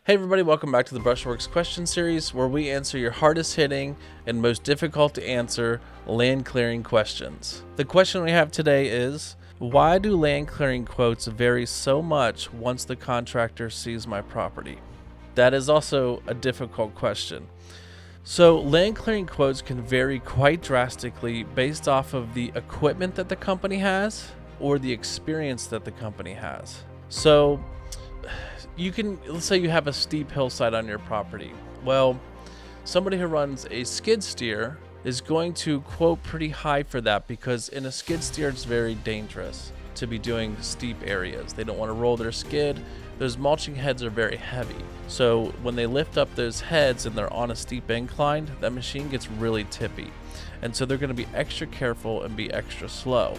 Hey everybody, welcome back to the Brushworks question series where we answer your hardest hitting and most difficult to answer land clearing questions. The question we have today is, why do land clearing quotes vary so much once the contractor sees my property? That is also a difficult question. So land clearing quotes can vary quite drastically based off of the equipment that the company has or the experience that the company has. So let's say you have a steep hillside on your property. Well, somebody who runs a skid steer is going to quote pretty high for that because in a skid steer, it's very dangerous to be doing steep areas. They don't want to roll their skid. Those mulching heads are very heavy. So when they lift up those heads and they're on a steep incline, that machine gets really tippy. And so they're going to be extra careful and be extra slow.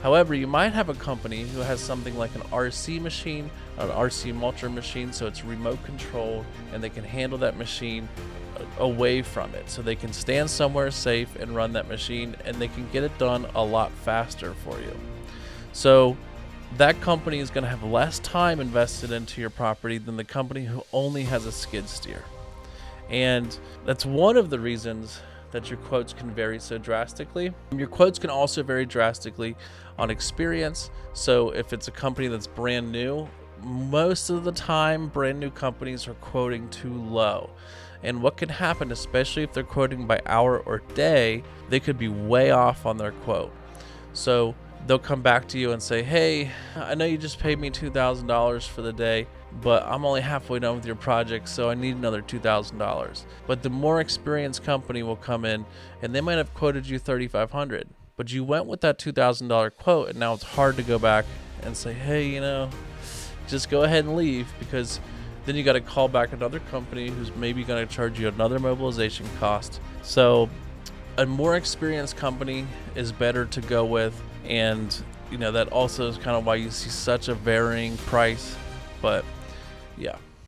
However, you might have a company who has something like an RC machine, an RC mulcher machine, so it's remote controlled and they can handle that machine away from it. So they can stand somewhere safe and run that machine and they can get it done a lot faster for you. So that company is going to have less time invested into your property than the company who only has a skid steer. And that's one of the reasons that your quotes can vary so drastically. Your quotes can also vary drastically on experience. So if it's a company that's brand new, most of the time brand new companies are quoting too low. And what can happen, especially if they're quoting by hour or day, they could be way off on their quote. So they'll come back to you and say, hey, I know you just paid me $2,000 for the day, but I'm only halfway done with your project, so I need another $2,000. But the more experienced company will come in and they might have quoted you $3,500, but you went with that $2,000 quote, and now it's hard to go back and say, hey, just go ahead and leave, because then you got to call back another company who's maybe going to charge you another mobilization cost. So a more experienced company is better to go with, and that also is kind of why you see such a varying price. But yeah,